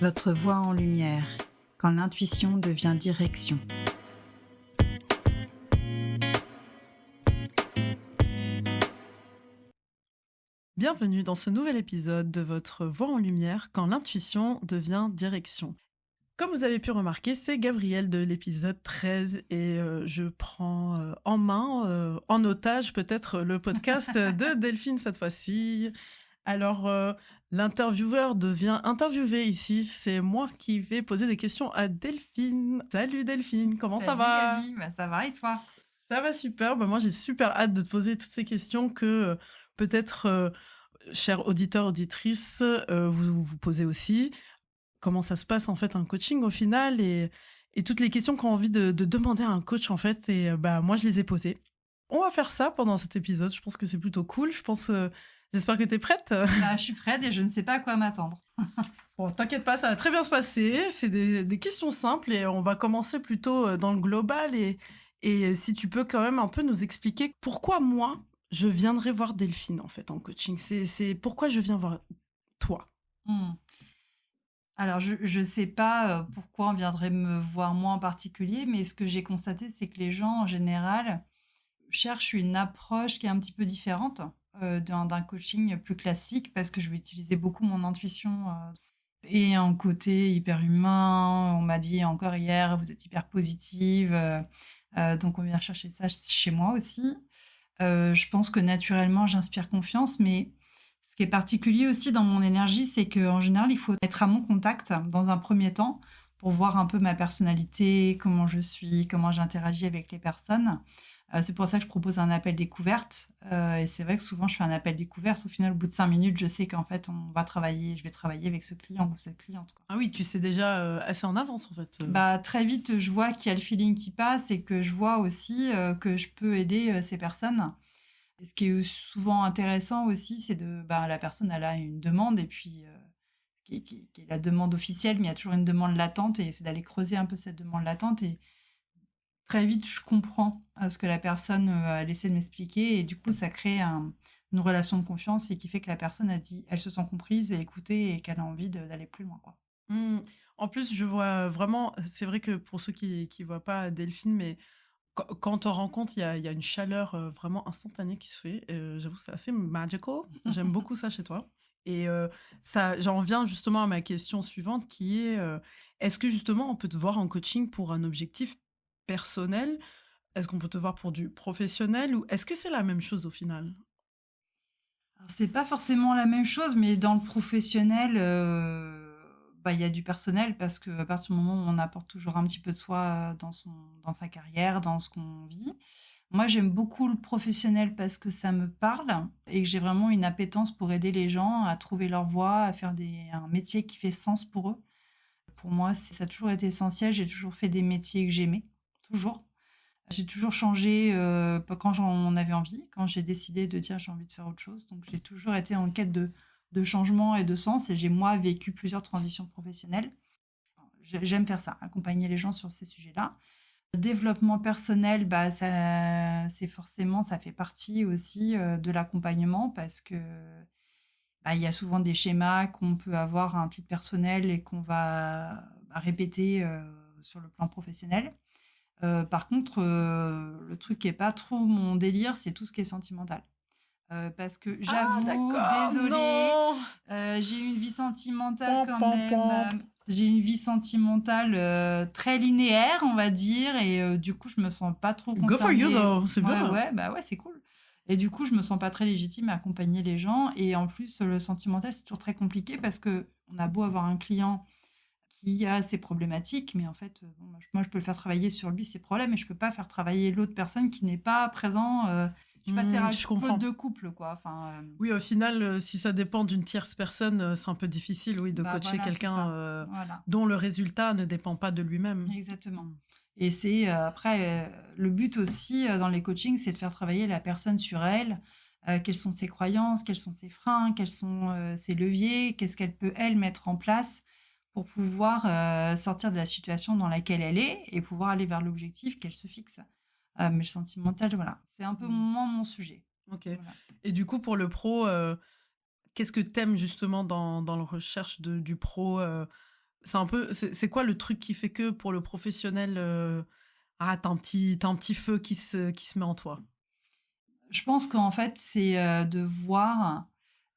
Votre voix en lumière, quand l'intuition devient direction. Bienvenue dans ce nouvel épisode de votre voix en lumière quand l'intuition devient direction. Comme vous avez pu remarquer, c'est Gabrielle de l'épisode 13 et je prends en main, en otage peut-être le podcast de Delphine cette fois-ci. Alors, l'intervieweur devient interviewé ici. C'est moi qui vais poser des questions à Delphine. Salut Delphine, comment ça va ? Salut Gabi, ça va et toi ? Ça va super. Moi, j'ai super hâte de te poser toutes ces questions que peut-être, chers auditeurs, auditrices, vous posez aussi. Comment ça se passe en fait un coaching au final et toutes les questions qu'on a envie de demander à un coach en fait. Et moi, je les ai posées. On va faire ça pendant cet épisode. Je pense que c'est plutôt cool. J'espère que tu es prête. Je suis prête et je ne sais pas à quoi m'attendre. Bon, t'inquiète pas, ça va très bien se passer. C'est des questions simples et on va commencer plutôt dans le global. Et si tu peux quand même un peu nous expliquer pourquoi moi, je viendrais voir Delphine en fait en coaching. C'est pourquoi je viens voir toi. Alors, je sais pas pourquoi on viendrait me voir moi en particulier, mais ce que j'ai constaté, c'est que les gens, en général, cherchent une approche qui est un petit peu différente d'un coaching plus classique, parce que je vais utiliser beaucoup mon intuition et un côté hyper humain. On m'a dit encore hier, vous êtes hyper positive, donc on vient chercher ça chez moi aussi. Je pense que naturellement, j'inspire confiance, mais ce qui est particulier aussi dans mon énergie, c'est qu'en général, il faut être à mon contact dans un premier temps pour voir un peu ma personnalité, comment je suis, comment j'interagis avec les personnes. C'est pour ça que je propose un appel découverte. Et c'est vrai que souvent, je fais un appel découverte. Au final, au bout de 5 minutes, je sais qu'en fait, je vais travailler avec ce client ou cette cliente, quoi. Ah oui, tu sais déjà assez en avance en fait. Très vite, je vois qu'il y a le feeling qui passe et que je vois aussi que je peux aider ces personnes. Et ce qui est souvent intéressant aussi, c'est la personne, elle a une demande, et puis qui est la demande officielle, mais il y a toujours une demande latente, et c'est d'aller creuser un peu cette demande latente. Et très vite, je comprends ce que la personne a laissé de m'expliquer, et du coup, ça crée une relation de confiance, et qui fait que la personne, elle se sent comprise et écoutée, et qu'elle a envie d'aller plus loin, quoi. En plus, je vois vraiment, c'est vrai que pour ceux qui voient pas Delphine, mais quand on rencontre, il y a une chaleur vraiment instantanée qui se fait. J'avoue, c'est assez magical. J'aime beaucoup ça chez toi. Et j'en viens justement à ma question suivante qui est est-ce que justement on peut te voir en coaching pour un objectif personnel? Est-ce qu'on peut te voir pour du professionnel ou est-ce que c'est la même chose au final? Alors, c'est pas forcément la même chose, mais dans le professionnel, il y a du personnel, parce qu'à partir du moment où on apporte toujours un petit peu de soi dans sa carrière, dans ce qu'on vit. Moi, j'aime beaucoup le professionnel parce que ça me parle et que j'ai vraiment une appétence pour aider les gens à trouver leur voie, à faire un métier qui fait sens pour eux. Pour moi, ça a toujours été essentiel. J'ai toujours fait des métiers que j'aimais, toujours. J'ai toujours changé quand j'en avais envie, quand j'ai décidé de dire j'ai envie de faire autre chose. Donc, j'ai toujours été en quête de changement et de sens, et j'ai, moi, vécu plusieurs transitions professionnelles. J'aime faire ça, accompagner les gens sur ces sujets-là. Le développement personnel, c'est forcément, ça fait partie aussi de l'accompagnement, parce que il y a souvent des schémas qu'on peut avoir à un titre personnel et qu'on va répéter sur le plan professionnel. Par contre, le truc qui est pas trop mon délire, c'est tout ce qui est sentimental. Parce que Ah, j'avoue, d'accord, désolée, non. j'ai une vie sentimentale Pom, quand pom, même. pom. J'ai une vie sentimentale très linéaire, on va dire, et du coup, je me sens pas trop Go for you concernée. though, c'est bien. Ouais, c'est cool. Et du coup, je me sens pas très légitime à accompagner les gens. Et en plus, le sentimental, c'est toujours très compliqué, parce que on a beau avoir un client qui a ses problématiques, mais en fait, moi, je peux le faire travailler sur lui, ses problèmes, et je peux pas faire travailler l'autre personne qui n'est pas présent. Je suis pas Je comprends. thérapeute de couple, quoi. Enfin, Oui, au final, si ça dépend d'une tierce personne, c'est un peu difficile, oui, de coacher voilà, c'est quelqu'un ça. Voilà, dont le résultat ne dépend pas de lui-même. exactement. Et c'est après le but aussi dans les coachings, c'est de faire travailler la personne sur elle. Quelles sont ses croyances, quels sont ses freins, quels sont ses leviers, qu'est-ce qu'elle peut, elle, mettre en place pour pouvoir sortir de la situation dans laquelle elle est et pouvoir aller vers l'objectif qu'elle se fixe. Mais le sentimental, voilà, c'est un peu mon sujet. Ok. Voilà. Et du coup, pour le pro, qu'est-ce que t'aimes justement dans la recherche du pro C'est quoi le truc qui fait que pour le professionnel, t'as un petit feu qui se met en toi? Je pense qu'en fait, c'est, de voir,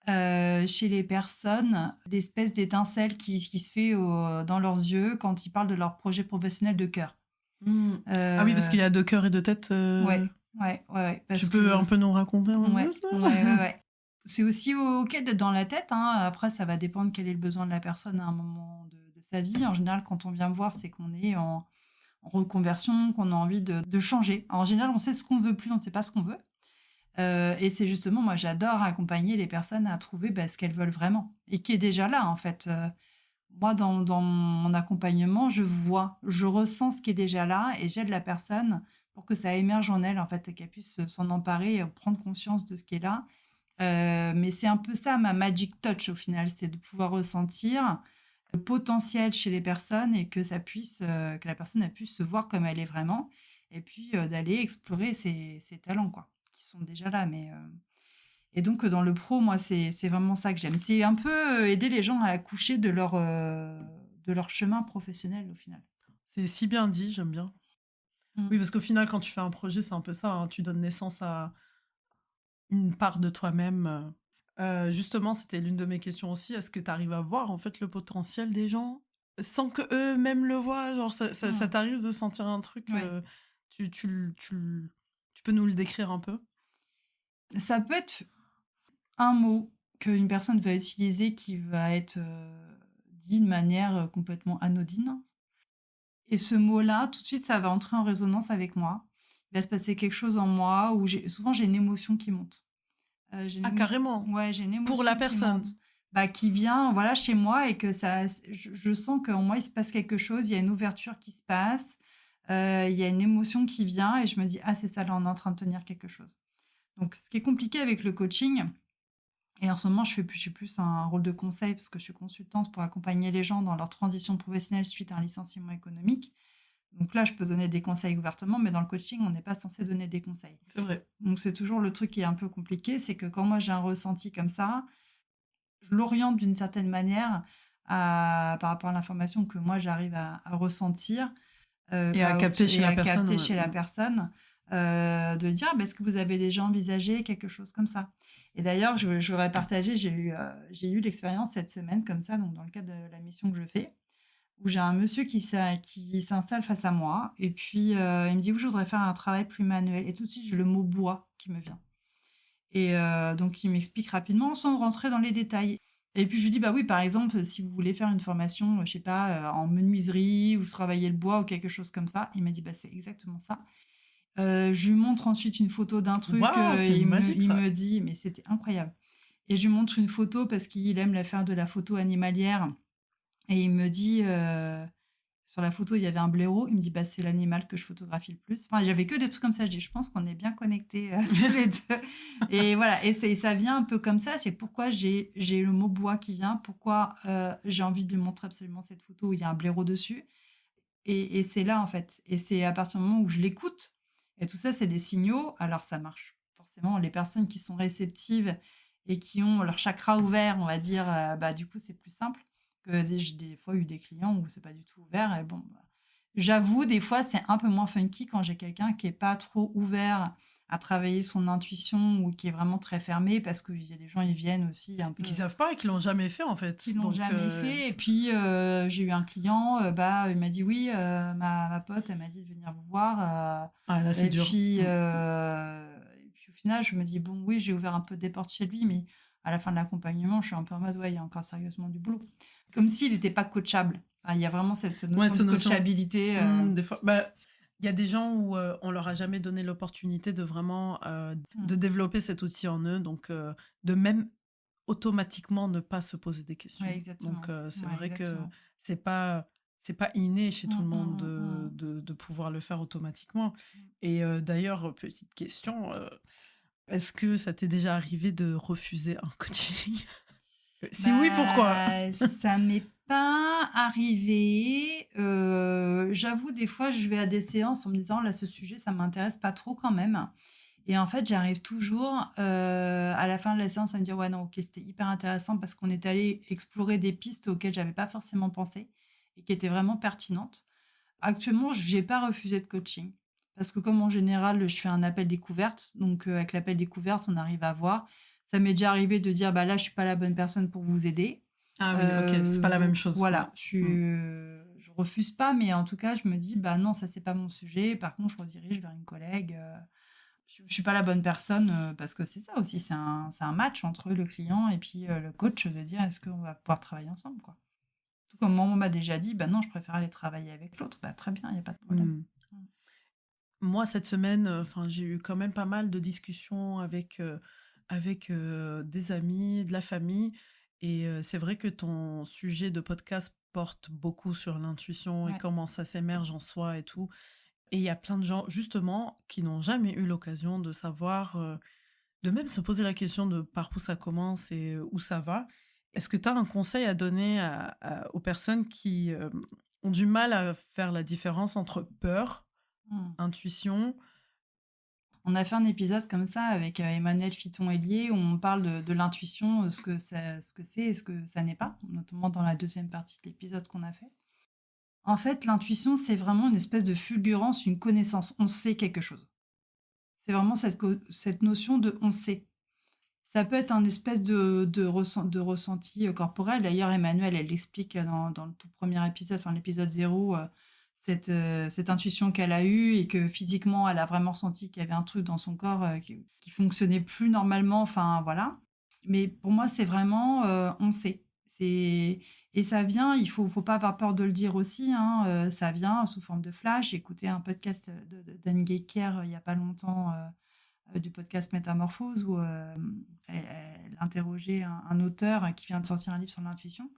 chez les personnes l'espèce d'étincelle qui se fait dans leurs yeux quand ils parlent de leur projet professionnel de cœur. Mmh. Ah oui, parce Heu, qu'il y a 2 cœurs et 2 têtes, ouais, ouais, tu parce peux un que peu nous raconter un peu ouais, ça? ouais. C'est aussi OK d'être dans la tête, hein. Après, ça va dépendre quel est le besoin de la personne à un moment de sa vie. En général, quand on vient me voir, c'est qu'on est en reconversion, qu'on a envie de changer. En général, on sait ce qu'on veut plus, on ne sait pas ce qu'on veut. Et c'est justement, moi, j'adore accompagner les personnes à trouver, bah, ce qu'elles veulent vraiment et qui est déjà là, en fait. Moi, dans mon accompagnement, je ressens ce qui est déjà là et j'aide la personne pour que ça émerge en elle, en fait, et qu'elle puisse s'en emparer et prendre conscience de ce qui est là. Mais c'est un peu ça, ma magic touch, au final, c'est de pouvoir ressentir le potentiel chez les personnes et que ça puisse, que la personne, elle puisse se voir comme elle est vraiment et puis, d'aller explorer ses talents, quoi, qui sont déjà là. Et donc, dans le pro, moi, c'est vraiment ça que j'aime. C'est un peu, aider les gens à accoucher de leur chemin professionnel, au final. C'est si bien dit, j'aime bien. Mmh. Oui, parce qu'au final, quand tu fais un projet, c'est un peu ça, hein, tu donnes naissance à une part de toi-même. Justement, c'était l'une de mes questions aussi. Est-ce que tu arrives à voir en fait le potentiel des gens sans que eux-mêmes le voient? Genre, ça Mmh. t'arrive de sentir un truc, Ouais. tu peux nous le décrire un peu? Ça peut être un mot qu'une personne va utiliser qui va être, dit de manière, complètement anodine et ce mot-là, tout de suite, ça va entrer en résonance avec moi. Il va se passer quelque chose en moi où j'ai une émotion qui monte. J'ai une Ah, émo carrément! Ouais, j'ai une Pour la émotion qui personne? monte, bah, qui vient, voilà, chez moi et que ça je sens qu'en moi, il se passe quelque chose, il y a une ouverture qui se passe, il y a une émotion qui vient et je me dis: «Ah, c'est ça, là, on est en train de tenir quelque chose». Donc ce qui est compliqué avec le coaching et en ce moment, je fais plus un rôle de conseil parce que je suis consultante pour accompagner les gens dans leur transition professionnelle suite à un licenciement économique. Donc là, je peux donner des conseils ouvertement, mais dans le coaching, on n'est pas censé donner des conseils. C'est vrai. Donc c'est toujours le truc qui est un peu compliqué, c'est que quand moi j'ai un ressenti comme ça, je l'oriente d'une certaine manière par rapport à l'information que moi j'arrive à ressentir, Et à capter chez et la à personne, capter ouais. chez la Mmh. personne, de dire: «Bah, est-ce que vous avez déjà envisagé quelque chose comme ça?» Et d'ailleurs, je voudrais partager, j'ai eu l'expérience cette semaine comme ça, donc dans le cadre de la mission que je fais, où j'ai un monsieur qui s'installe face à moi et puis, il me dit: «Oui, je voudrais faire un travail plus manuel» et tout de suite, j'ai le mot bois qui me vient. Et donc il m'explique rapidement sans rentrer dans les détails. Et puis je lui dis: «Bah oui, par exemple, si vous voulez faire une formation, je sais pas, en menuiserie ou travailler le bois ou quelque chose comme ça». Il m'a dit: «Bah, c'est exactement ça». Je lui montre ensuite une photo d'un truc, Waouh, c'est magique il ça! me dit mais c'était incroyable et je lui montre une photo parce qu'il aime la faire de la photo animalière et il me dit, sur la photo, il y avait un blaireau. Il me dit: «Bah, c'est l'animal que je photographie le plus». Enfin, j'avais que des trucs comme ça. Je dis: «Je pense qu'on est bien connectés, tous les 2». Et voilà et ça vient un peu comme ça. C'est pourquoi j'ai le mot bois qui vient, pourquoi, j'ai envie de lui montrer absolument cette photo où il y a un blaireau dessus et c'est là, en fait et c'est à partir du moment où je l'écoute et tout ça, c'est des signaux, alors ça marche. Forcément, les personnes qui sont réceptives et qui ont leur chakra ouvert, on va dire, bah, du coup, c'est plus simple que j'ai des fois eu des clients où c'est pas du tout ouvert et bon, bah, j'avoue, des fois, c'est un peu moins funky quand j'ai quelqu'un qui est pas trop ouvert à travailler son intuition ou qui est vraiment très fermé parce qu'il y a des gens, ils viennent aussi un Et peu qui savent pas et qui l'ont jamais fait en fait. qui l'ont Donc jamais fait et puis, j'ai eu un client, bah, il m'a dit: «Oui, ma pote, elle m'a dit de venir vous voir», ah là, c'est dur. Mmh. et puis au final, je me dis: «Bon, oui, j'ai ouvert un peu des portes chez lui», mais à la fin de l'accompagnement, je suis un peu en mode: «Ouais, il y a encore sérieusement du boulot». Comme s'il était pas coachable. Enfin, il y a vraiment cette Ouais, notion cette de notion. coachabilité, Des fois, bah, il y a des gens où on leur a jamais donné l'opportunité de vraiment mmh. de développer cet outil en eux, donc de même automatiquement ne pas se poser des Ouais, questions. Donc exactement. c'est Ouais, vrai que exactement. c'est pas c'est pas inné chez tout Mmh, le monde mmh, mmh, mmh. de pouvoir le faire automatiquement. Mmh. Et d'ailleurs, petite question, est-ce que ça t'est déjà arrivé de refuser un coaching? Si oui, pourquoi? Bah, ça m'est pas arrivé, j'avoue des fois je vais à des séances en me disant: «Là ce sujet ça m'intéresse pas trop quand même» et en fait j'arrive toujours, à la fin de la séance à me dire: «Ouais non OK, c'était hyper intéressant parce qu'on est allé explorer des pistes auxquelles j'avais pas forcément pensé» et qui était vraiment pertinente. Actuellement, je n'ai pas refusé de coaching parce que comme en général, je fais un appel découverte, donc avec l'appel découverte, on arrive à voir. Ça m'est déjà arrivé de dire, bah là, je suis pas la bonne personne pour vous aider. Ah oui, ok, c'est pas la même chose. Voilà, Ouais. je refuse pas, mais en tout cas, je me dis, bah non, ça c'est pas mon sujet. Par contre, je redirige vers une collègue. Je suis pas la bonne personne parce que c'est ça aussi, c'est un match entre le client et puis le coach de dire est-ce qu'on va pouvoir travailler ensemble, quoi. Tout comme moi, on m'a déjà dit, bah non, je préfère aller travailler avec l'autre. Bah très bien, il n'y a pas de problème. Moi, cette semaine, j'ai eu quand même pas mal de discussions avec, des amis, de la famille et c'est vrai que ton sujet de podcast porte beaucoup sur l'intuition et Ouais. comment ça s'émerge en soi et tout et il y a plein de gens, justement, qui n'ont jamais eu l'occasion de savoir, de même se poser la question de par où ça commence et où ça va. Est-ce que tu as un conseil à donner aux personnes qui, ont du mal à faire la différence entre peur, Mm. intuition. On a fait un épisode comme ça avec Emmanuel Fiton-Hélier où on parle de l'intuition, ce que c'est et ce que ça n'est pas, notamment dans la deuxième partie de l'épisode qu'on a fait. En fait, l'intuition, c'est vraiment une espèce de fulgurance, une connaissance. On sait quelque chose. C'est vraiment cette notion de on sait. Ça peut être un espèce de ressenti corporel. D'ailleurs, Emmanuel, elle l'explique dans le tout premier épisode, enfin l'épisode 0, cette intuition qu'elle a eue et que physiquement, elle a vraiment ressenti qu'il y avait un truc dans son corps qui fonctionnait plus normalement. Enfin, voilà. Mais pour moi, c'est vraiment, on sait. Et ça vient, il faut pas avoir peur de le dire aussi, hein, ça vient sous forme de flash. J'ai écouté un podcast d'Anne Gecker il y a pas longtemps, du podcast Métamorphose où elle interrogeait un auteur qui vient de sortir un livre sur l'intuition.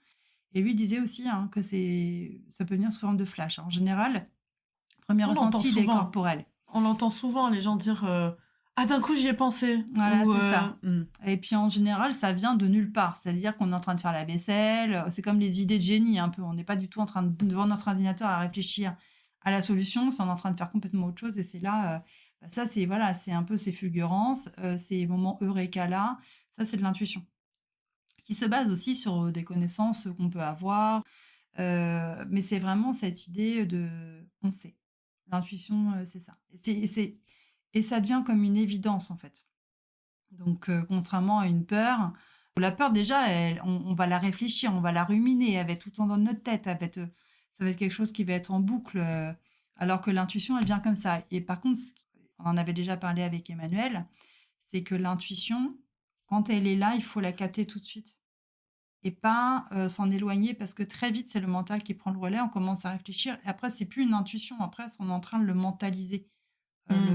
Et lui disait aussi que ça peut venir sous forme de flash. En général, premier On l'entend ressenti, il est souvent. corporel. On l'entend souvent, les gens dire ah, d'un coup, j'y ai pensé. Voilà, Ou, c'est ça. Et puis en général, ça vient de nulle part. C'est-à-dire qu'on est en train de faire la vaisselle. C'est comme les idées de génie, un peu. On n'est pas du tout en train devant notre ordinateur à réfléchir à la solution. C'est on est en train de faire complètement autre chose. Et c'est là, ça, c'est voilà, c'est un peu ces fulgurances, ces moments eureka là. Ça, c'est de l'intuition. Qui se base aussi sur des connaissances qu'on peut avoir. Mais c'est vraiment cette idée de on sait. L'intuition, c'est ça. Et ça devient comme une évidence, en fait. Donc, contrairement à une peur, la peur, déjà, on va la réfléchir, on va la ruminer, elle va être tout le temps dans notre tête, ça va être quelque chose qui va être en boucle, alors que l'intuition, elle vient comme ça. Et par contre, on en avait déjà parlé avec Emmanuel, c'est que l'intuition, quand elle est là, il faut la capter tout de suite et pas s'en éloigner parce que très vite, c'est le mental qui prend le relais, on commence à réfléchir. Et après, c'est plus une intuition, après, on est en train de le mentaliser,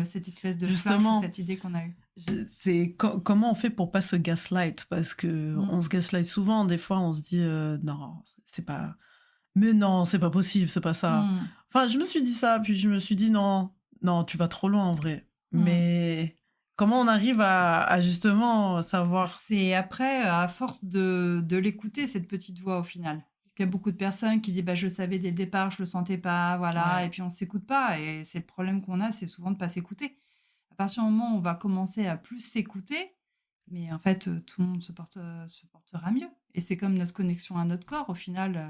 cette espèce de flash ou cette idée qu'on a eue. C'est comment on fait pour pas se gaslight parce que on se gaslight souvent. Des fois, on se dit non, c'est pas. Mais non, c'est pas possible, c'est pas ça. Enfin, je me suis dit ça, puis je me suis dit non, tu vas trop loin en vrai. Mais comment on arrive à justement savoir? C'est après, à force de l'écouter, cette petite voix au final. Parce qu'il y a beaucoup de personnes qui disent bah, je le savais dès le départ, je le sentais pas, voilà, et puis on s'écoute pas. Et c'est le problème qu'on a, c'est souvent de pas s'écouter. À partir du moment où on va commencer à plus s'écouter, mais en fait, tout le monde se portera mieux. Et c'est comme notre connexion à notre corps. Au final,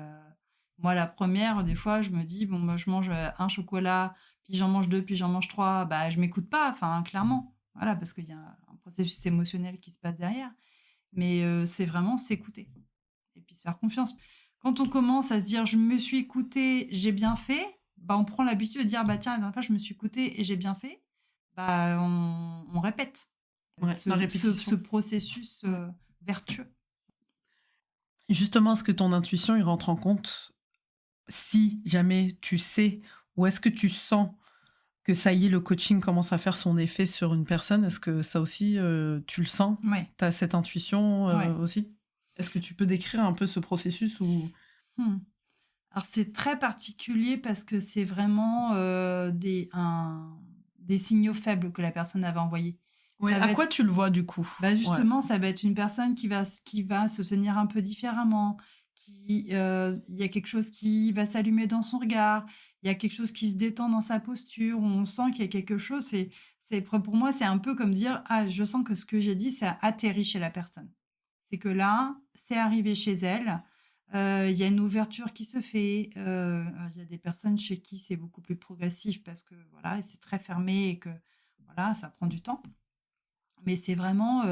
moi, la première, des fois, je me dis, bon, moi, je mange un chocolat, puis j'en mange deux, puis j'en mange trois. Bah, je m'écoute pas, enfin, clairement. Voilà, parce qu'il y a un processus émotionnel qui se passe derrière. Mais c'est vraiment s'écouter et puis se faire confiance. Quand on commence à se dire, je me suis écoutée, j'ai bien fait, bah, on prend l'habitude de dire, bah, tiens, la dernière fois, je me suis écoutée et j'ai bien fait. Bah, on répète La répétition. ce processus vertueux. Justement, est-ce que ton intuition, il rentre en compte si jamais tu sais ou est-ce que tu sens que ça y est, le coaching commence à faire son effet sur une personne? Est-ce que ça aussi, tu le sens? Ouais. Tu as cette intuition aussi? Est-ce que tu peux décrire un peu ce processus ou... Alors, c'est très particulier parce que c'est vraiment des signaux faibles que la personne avait envoyés. Ouais, à quoi tu le vois du coup? Bah justement, ça va être une personne qui va se tenir un peu différemment, il y a quelque chose qui va s'allumer dans son regard, il y a quelque chose qui se détend dans sa posture, où on sent qu'il y a quelque chose. Pour moi, c'est un peu comme dire ah, je sens que ce que j'ai dit, ça a atterri chez la personne. C'est que là, c'est arrivé chez elle. Il y a une ouverture qui se fait. Il y a des personnes chez qui c'est beaucoup plus progressif parce que voilà, c'est très fermé et que voilà, ça prend du temps. Mais c'est vraiment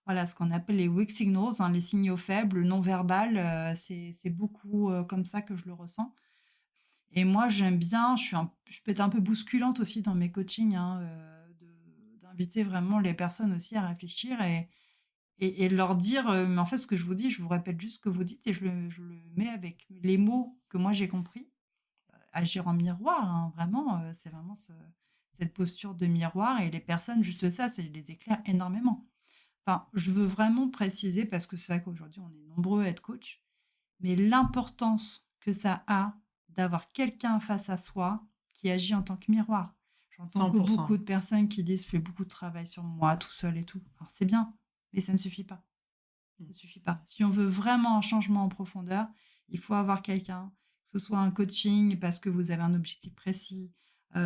voilà, ce qu'on appelle les weak signals, hein, les signaux faibles, non verbal. C'est beaucoup comme ça que je le ressens. Et moi, j'aime bien, je peux être un peu bousculante aussi dans mes coachings, hein, d'inviter vraiment les personnes aussi à réfléchir et leur dire, mais en fait, ce que je vous dis, je vous répète juste ce que vous dites et je le mets avec les mots que moi j'ai compris. Agir en miroir, hein, vraiment, c'est vraiment cette posture de miroir et les personnes, juste ça, ça les éclaire énormément. Enfin, je veux vraiment préciser parce que c'est vrai qu'aujourd'hui, on est nombreux à être coach, mais l'importance que ça a d'avoir quelqu'un face à soi qui agit en tant que miroir. J'entends que 100%. beaucoup de personnes qui disent: «Je fais beaucoup de travail sur moi tout seul et tout». Alors c'est bien, mais ça ne suffit pas. Ça ne suffit pas. Si on veut vraiment un changement en profondeur, il faut avoir quelqu'un, que ce soit un coaching parce que vous avez un objectif précis,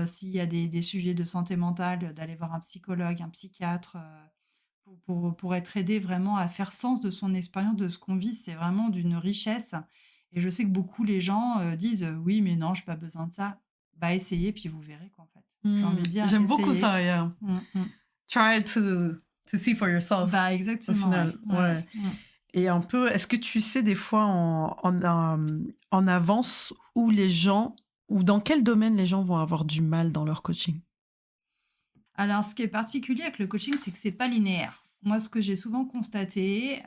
s'il y a des sujets de santé mentale, d'aller voir un psychologue, un psychiatre, pour être aidé vraiment à faire sens de son expérience, de ce qu'on vit. C'est vraiment d'une richesse. Et je sais que beaucoup les gens disent: «Oui, mais non, j'ai pas besoin de ça». Bah, essayez, puis vous verrez quoi, en fait. J'ai envie de dire, J'aime beaucoup essayez. ça, yeah. Try to see for yourself, Bah, au exactement, ouais. final. Ouais. Et un peu, est-ce que tu sais des fois en avance où les gens, ou dans quel domaine les gens vont avoir du mal dans leur coaching? Alors, ce qui est particulier avec le coaching, c'est que c'est pas linéaire. Moi, ce que j'ai souvent constaté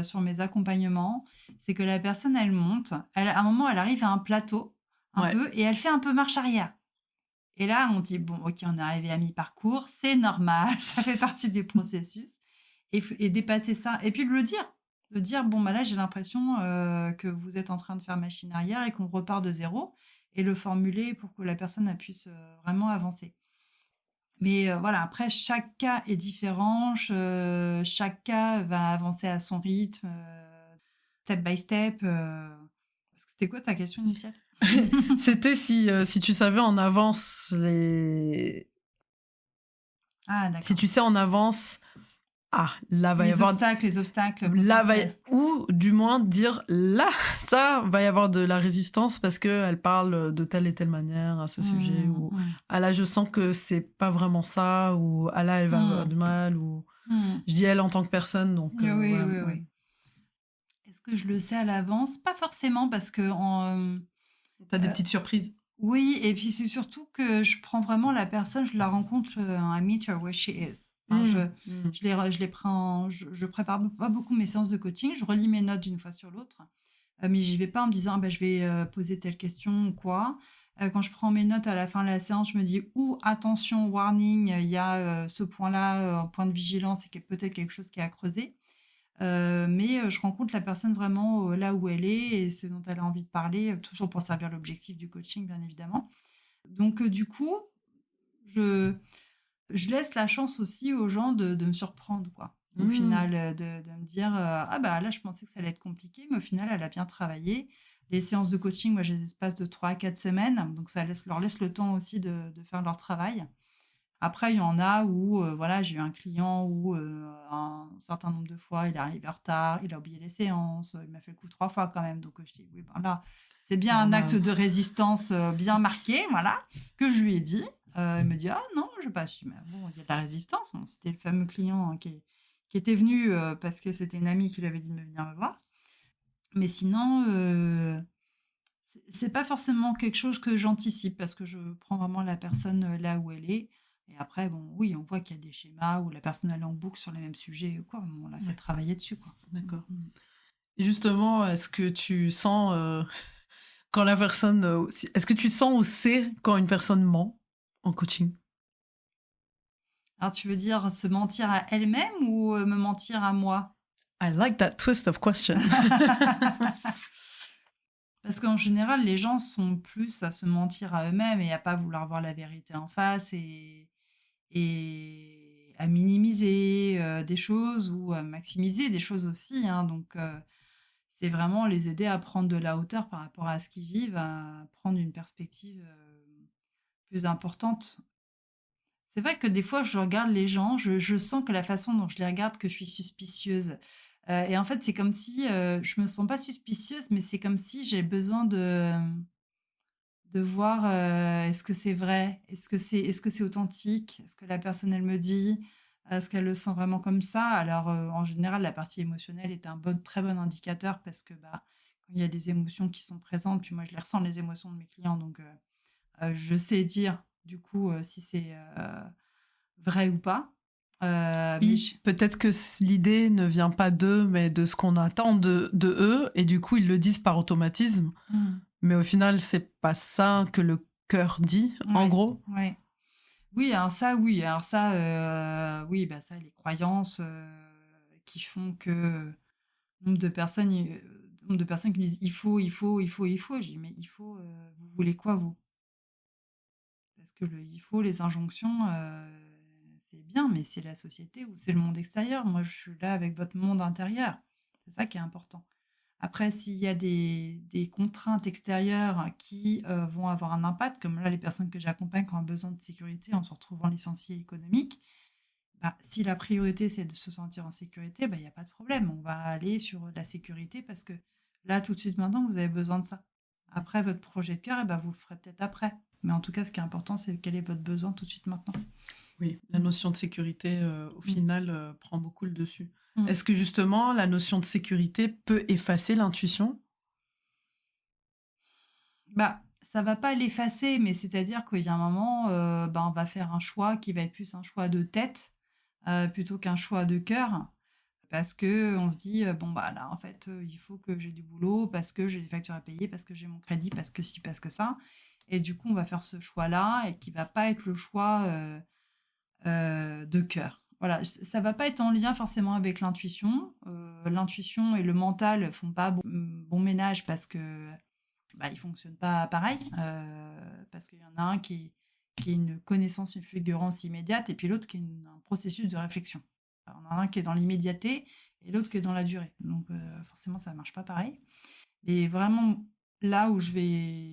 sur mes accompagnements, c'est que la personne, elle monte, à un moment, elle arrive à un plateau, un Ouais. peu, et elle fait un peu marche arrière. Et là, on dit, bon, ok, on est arrivé à mi-parcours, c'est normal, ça fait partie du processus. Et dépasser ça. Et puis de le dire. De dire, bon, bah là, j'ai l'impression que vous êtes en train de faire machine arrière et qu'on repart de zéro. Et le formuler pour que la personne elle puisse vraiment avancer. Mais voilà, après, chaque cas est différent. Chaque cas va avancer à son rythme, step by step. Parce que c'était quoi ta question initiale? C'était si tu savais en avance Ah, si d'accord. tu sais en avance, là va y avoir Les obstacles là va potentiels. ou du moins dire là ça va y avoir de la résistance parce que elle parle de telle et telle manière à ce sujet, ou là je sens que c'est pas vraiment ça, ou là elle va avoir du mal, ou je dis elle en tant que personne, donc Oui, oui, voilà, oui, ouais. oui. Est-ce que je le sais à l'avance? Pas forcément parce que T'as des petites surprises. oui, et puis c'est surtout que je prends vraiment la personne, je la rencontre, I meet her where she is. Enfin, je prépare pas beaucoup mes séances de coaching, je relis mes notes d'une fois sur l'autre, mais j'y vais pas en me disant: «Ah bah, je vais poser telle question ou quoi». Quand je prends mes notes à la fin de la séance, je me dis: «Ouh, attention, warning, il y a ce point-là, un point de vigilance et peut-être quelque chose qui est à creuser». Mais je rencontre la personne vraiment là où elle est et ce dont elle a envie de parler, toujours pour servir l'objectif du coaching, bien évidemment. Donc du coup, je je laisse la chance aussi aux gens de me surprendre, quoi. Au final, de me dire, «Ah bah, là, je pensais que ça allait être compliqué, mais au final, elle a bien travaillé». Les séances de coaching, moi, j'ai des espaces de 3 à 4 semaines, donc ça leur laisse le temps aussi de faire leur travail. Après, il y en a où, voilà, j'ai eu un client où, un certain nombre de fois, il est arrivé en retard, il a oublié les séances, il m'a fait le coup 3 fois quand même. Donc, je dis: «Oui, ben là, c'est bien un acte Normal. de résistance, bien marqué», voilà, que je lui ai dit. Il me dit: «Ah non, je vais pas». Je dis: «Mais bon, il y a de la résistance». Bon, c'était le fameux client hein, qui était venu parce que c'était une amie qui lui avait dit de me venir me voir. Mais sinon, c'est pas forcément quelque chose que j'anticipe parce que je prends vraiment la personne là où elle est. Et après, bon, oui, on voit qu'il y a des schémas où la personne elle est en boucle sur les mêmes sujets ou quoi. On l'a fait Ouais. travailler dessus, quoi. D'accord. Et justement, est-ce que tu sens quand la personne, est-ce que tu sens ou sais quand une personne ment en coaching? Alors, tu veux dire se mentir à elle-même ou me mentir à moi? I like that twist of question. Parce qu'en général, les gens sont plus à se mentir à eux-mêmes et à pas vouloir voir la vérité en face et à minimiser des choses ou à maximiser des choses aussi, hein. Donc, c'est vraiment les aider à prendre de la hauteur par rapport à ce qu'ils vivent, à prendre une perspective plus importante. C'est vrai que des fois, je regarde les gens, je sens que la façon dont je les regarde, que je suis suspicieuse. Et en fait, c'est comme si je me sens pas suspicieuse, mais c'est comme si j'ai besoin de voir est-ce que c'est vrai, est-ce que c'est authentique, est-ce que la personne elle me dit, est-ce qu'elle le sent vraiment comme ça. Alors en général, la partie émotionnelle est un très bon indicateur parce que bah, quand il y a des émotions qui sont présentes, puis moi je les ressens les émotions de mes clients, donc je sais dire du coup si c'est vrai ou pas. Mais Oui, peut-être que l'idée ne vient pas d'eux, mais de ce qu'on attend de eux, et du coup, ils le disent par automatisme. Hmm. Mais au final, c'est pas ça que le cœur dit, en Ouais, gros. ouais. Oui, alors ça, oui, bah ça, les croyances qui font que nombre de personnes qui me disent il faut, il faut, il faut, il faut. Je dis mais il faut, vous voulez quoi vous? Parce que le il faut, les injonctions, c'est bien, mais c'est la société ou c'est le monde extérieur. Moi, je suis là avec votre monde intérieur. C'est ça qui est important. Après, s'il y a des contraintes extérieures qui vont avoir un impact, comme là, les personnes que j'accompagne qui ont besoin de sécurité en se retrouvant licenciées économiques, bah, si la priorité c'est de se sentir en sécurité, bah, il n'y a pas de problème. On va aller sur la sécurité parce que là, tout de suite maintenant, vous avez besoin de ça. Après, votre projet de cœur, eh ben, vous le ferez peut-être après. Mais en tout cas, ce qui est important, c'est quel est votre besoin tout de suite maintenant. Oui, la Mm. notion de sécurité, au Mm. final, prend beaucoup le dessus. Mm. Est-ce que justement, la notion de sécurité peut effacer l'intuition? Bah, ça va pas l'effacer, mais c'est-à-dire qu'il y a un moment, bah, on va faire un choix qui va être plus un choix de tête plutôt qu'un choix de cœur. Parce que on se dit, bon, bah là, en fait, il faut que j'ai du boulot, parce que j'ai des factures à payer, parce que j'ai mon crédit, parce que ci, parce que ça. Et du coup, on va faire ce choix-là, et qui va pas être le choix de cœur. Voilà, ça va pas être en lien forcément avec l'intuition. L'intuition et le mental font pas bon ménage parce que bah, ils fonctionnent pas pareil. Parce qu'il y en a un qui est une connaissance, une fulgurance immédiate, et puis l'autre qui est un processus de réflexion. Alors, on en a un qui est dans l'immédiateté et l'autre qui est dans la durée. Donc forcément, ça marche pas pareil. Et vraiment, là où je vais,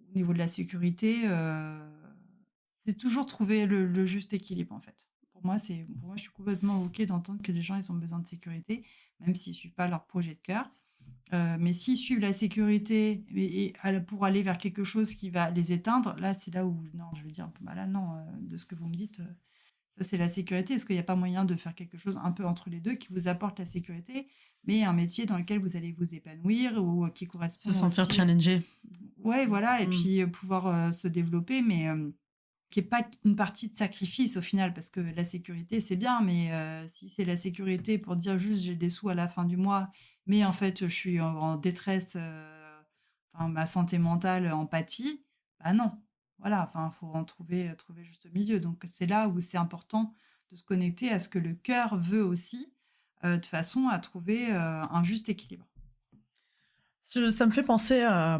au niveau de la sécurité, c'est toujours trouver le juste équilibre, en fait. Pour moi, je suis complètement OK d'entendre que les gens, ils ont besoin de sécurité, même s'ils ne suivent pas leur projet de cœur. Mais s'ils suivent la sécurité pour aller vers quelque chose qui va les éteindre, là, c'est là où, non, je vais dire, bah là, non, de ce que vous me dites, ça, c'est la sécurité. Est-ce qu'il n'y a pas moyen de faire quelque chose un peu entre les deux qui vous apporte la sécurité, mais un métier dans lequel vous allez vous épanouir ou qui Se correspond sentir aussi. challengé. Ouais, voilà, et Mm. puis pouvoir se développer, mais qui n'est pas une partie de sacrifice au final, parce que la sécurité, c'est bien, mais si c'est la sécurité pour dire juste j'ai des sous à la fin du mois, mais en fait je suis en détresse, enfin, ma santé mentale en pâtit, bah non. Voilà, enfin, faut en trouver juste milieu. Donc c'est là où c'est important de se connecter à ce que le cœur veut aussi, de façon à trouver un juste équilibre. Ça me fait penser à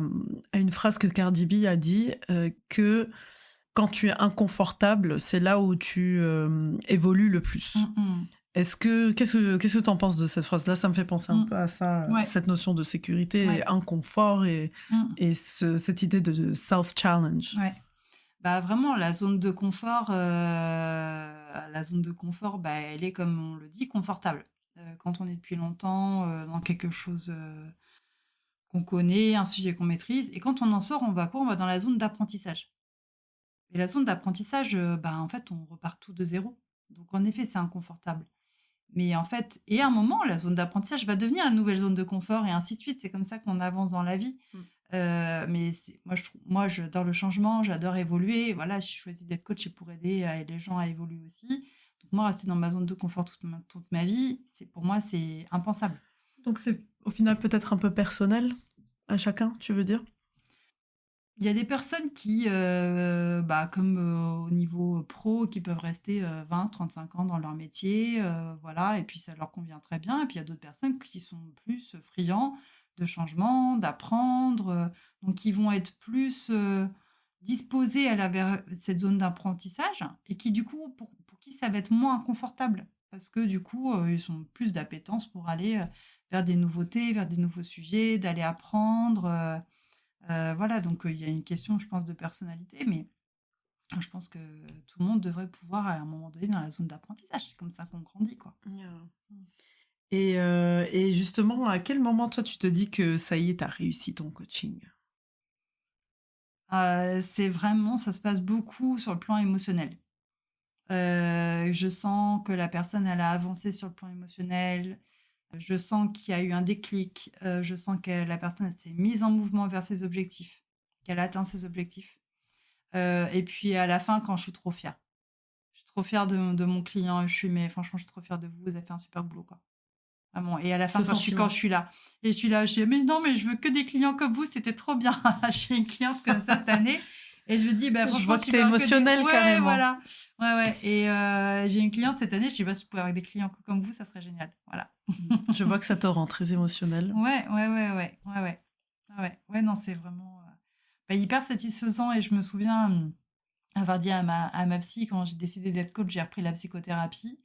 une phrase que Cardi B a dit, que quand tu es inconfortable, c'est là où tu évolues le plus. Mm, mm, Qu'est-ce que tu en penses de cette phrase-là? Ça me fait penser un mm. peu à ça, Ouais, cette notion de sécurité, ouais. et inconfort, Mm. et cette idée de self-challenge. Ouais. Bah, vraiment la zone de confort, bah, elle est comme on le dit confortable. Quand on est depuis longtemps, dans quelque chose, qu'on connaît, un sujet qu'on maîtrise et quand on en sort, on va quoi? On va dans la zone d'apprentissage et la zone d'apprentissage, bah, en fait, on repart tout de zéro. Donc en effet, c'est inconfortable. Mais en fait et à un moment, la zone d'apprentissage va devenir la nouvelle zone de confort et ainsi de suite. C'est comme ça qu'on avance dans la vie. Mm. Mais moi, j'adore le changement, j'adore évoluer. Voilà, j'ai choisi d'être coach et pour aider les gens à évoluer aussi. Donc moi, rester dans ma zone de confort toute ma vie, pour moi, c'est impensable. Donc c'est au final peut-être un peu personnel à chacun, tu veux dire? Il y a des personnes qui, bah, comme au niveau pro, qui peuvent rester 20, 35 ans dans leur métier, voilà, et puis ça leur convient très bien. Et puis il y a d'autres personnes qui sont plus friands de changement, d'apprendre, donc qui vont être plus disposés à vers cette zone d'apprentissage et qui, du coup, pour qui ça va être moins confortable parce que, du coup, ils ont plus d'appétence pour aller vers des nouveautés, vers des nouveaux sujets, d'aller apprendre. Voilà, donc il y a une question, je pense, de personnalité, mais je pense que tout le monde devrait pouvoir, à un moment donné, dans la zone d'apprentissage. C'est comme ça qu'on grandit, quoi. Yeah. Et justement, à quel moment, toi, tu te dis que ça y est, tu as réussi ton coaching? C'est vraiment ça se passe beaucoup sur le plan émotionnel. Je sens que la personne, elle a avancé sur le plan émotionnel. Je sens qu'il y a eu un déclic. Je sens que la personne, elle s'est mise en mouvement vers ses objectifs, qu'elle a atteint ses objectifs. Et puis à la fin, quand je suis trop fière. Je suis trop fière de mon client. Mais franchement, je suis trop fière de vous. Vous avez fait un super boulot, quoi. Vraiment. Et à la fin, Ce quand sentiment. je suis là, et je suis là, je dis, mais non, mais je veux que des clients comme vous. C'était trop bien. J'ai une cliente comme ça cette année. Et je me dis, bah, Je franchement, vois que si je t'es peux avoir que des... émotionnel Ouais, carrément. voilà. Ouais, ouais. Et j'ai une cliente cette année. Je dis, bah, si je pouvais avoir des clients comme vous, ça serait génial. Voilà. Je vois que ça te rend très émotionnel. Ouais, ouais, ouais, ouais, ouais, ouais. Ah ouais, ouais, non, c'est vraiment bah, hyper satisfaisant. Et je me souviens avoir dit à ma psy, quand j'ai décidé d'être coach, j'ai appris la psychothérapie.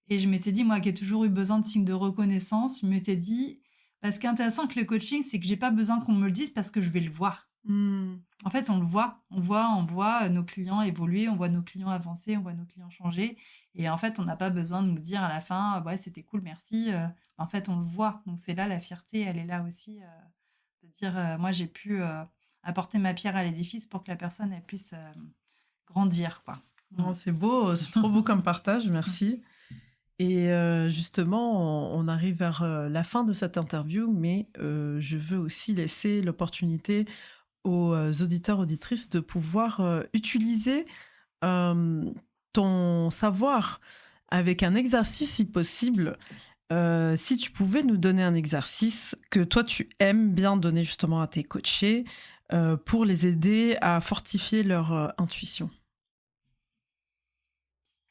Et je m'étais dit, moi qui ai toujours eu besoin de signes de reconnaissance, je m'étais dit, bah, ce qui est intéressant avec le coaching, c'est que j'ai pas besoin qu'on me le dise parce que je vais le voir. Hmm. En fait, on le voit. On voit nos clients évoluer, on voit nos clients avancer, on voit nos clients changer. Et en fait, on n'a pas besoin de nous dire à la fin, ouais, c'était cool, merci. En fait, on le voit. Donc, c'est là la fierté, elle est là aussi, de dire, moi, j'ai pu apporter ma pierre à l'édifice pour que la personne, elle puisse grandir, quoi. Non, c'est beau, c'est trop beau comme partage, merci. Et justement, on arrive vers la fin de cette interview, mais je veux aussi laisser l'opportunité aux auditeurs, auditrices de pouvoir utiliser ton savoir avec un exercice si possible. Si tu pouvais nous donner un exercice que toi tu aimes bien donner justement à tes coachés pour les aider à fortifier leur intuition.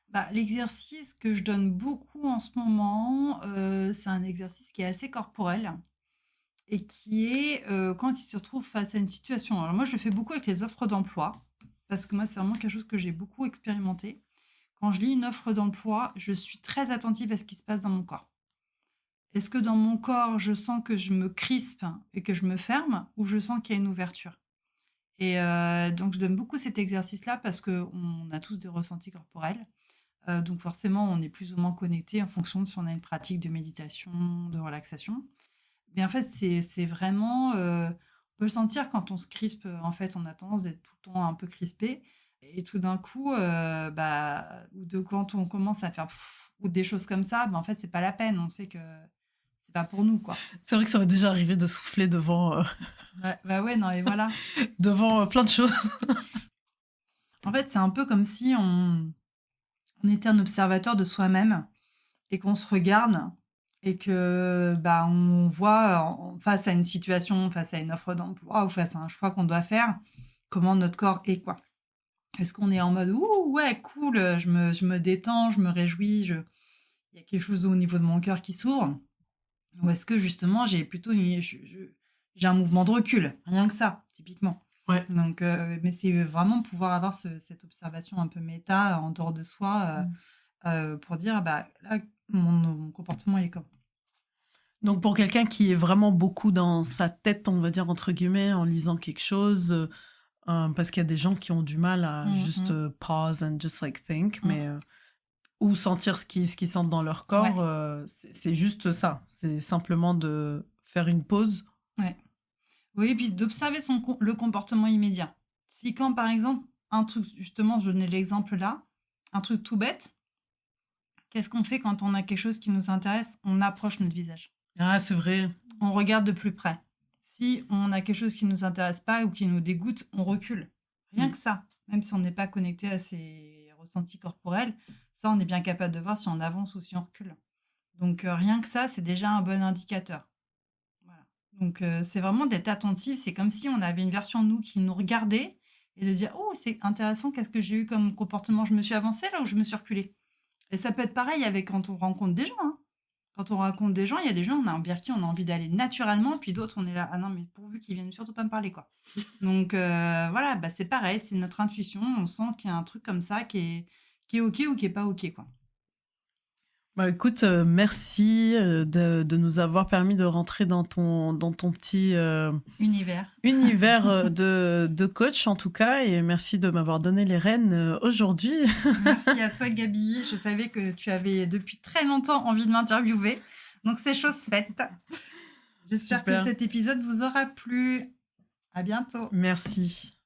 Bah, l'exercice que je donne beaucoup en ce moment, c'est un exercice qui est assez corporel et qui est quand il se retrouve face à une situation. Alors moi, je le fais beaucoup avec les offres d'emploi parce que moi, c'est vraiment quelque chose que j'ai beaucoup expérimenté. Quand je lis une offre d'emploi, je suis très attentive à ce qui se passe dans mon corps. Est-ce que dans mon corps, je sens que je me crispe et que je me ferme ou je sens qu'il y a une ouverture? Et donc, je donne beaucoup cet exercice-là parce qu'on a tous des ressentis corporels. Donc forcément, on est plus ou moins connecté en fonction de si on a une pratique de méditation, de relaxation. Mais en fait, c'est vraiment, on peut le sentir quand on se crispe, en fait, on a tendance d'être tout le temps un peu crispé et tout d'un coup, bah, ou de quand on commence à faire pfff ou des choses comme ça, bah, en fait, c'est pas la peine. On sait que c'est pas pour nous, quoi. C'est vrai que ça m'est déjà arrivé de souffler devant, Ouais, bah, ouais, non et voilà. devant plein de choses. En fait, c'est un peu comme si on était un observateur de soi-même et qu'on se regarde et que bah, on voit face à une situation, face à une offre d'emploi ou face à un choix qu'on doit faire, comment notre corps est quoi. Est-ce qu'on est en mode ouh ouais cool, je me détends, je me réjouis, il y a quelque chose au niveau de mon cœur qui s'ouvre, ou est-ce que justement j'ai plutôt j'ai un mouvement de recul, rien que ça typiquement. Ouais. Donc, mais c'est vraiment pouvoir avoir cette observation un peu méta en dehors de soi pour dire bah là mon comportement il est comme. Donc pour quelqu'un qui est vraiment beaucoup dans sa tête, on va dire entre guillemets, en lisant quelque chose, parce qu'il y a des gens qui ont du mal à juste pause and just like think, mais ou sentir ce qu'ils sentent dans leur corps, Ouais. C'est juste ça. C'est simplement de faire une pause. Ouais. Oui, et puis d'observer le comportement immédiat. Si quand, par exemple, un truc, justement, je donnais l'exemple là, un truc tout bête, qu'est-ce qu'on fait quand on a quelque chose qui nous intéresse? On approche notre visage. Ah, c'est vrai. On regarde de plus près. Si on a quelque chose qui nous intéresse pas ou qui nous dégoûte, on recule. Rien que ça, même si on n'est pas connecté à ces ressentis corporels, ça, on est bien capable de voir si on avance ou si on recule. Donc, rien que ça, c'est déjà un bon indicateur. Voilà. Donc, c'est vraiment d'être attentif. C'est comme si on avait une version de nous qui nous regardait et de dire: «Oh, c'est intéressant, qu'est-ce que j'ai eu comme comportement? Je me suis avancée là ou je me suis reculée?» Et ça peut être pareil avec quand on rencontre des gens, hein. Quand on rencontre des gens, il y a des gens, on a envers qui on a envie d'aller naturellement, puis d'autres, on est là: «Ah non, mais pourvu qu'ils viennent surtout pas me parler, quoi». Donc, voilà, bah, c'est pareil, c'est notre intuition. On sent qu'il y a un truc comme ça qui est OK ou qui est pas OK, quoi. Bah, écoute, merci de nous avoir permis de rentrer dans ton petit Univers. univers de coach en tout cas, et merci de m'avoir donné les rênes aujourd'hui. Merci à toi, Gabi. Je savais que tu avais depuis très longtemps envie de m'interviewer. Donc, c'est chose faite. J'espère Super. que cet épisode vous aura plu. À bientôt. Merci.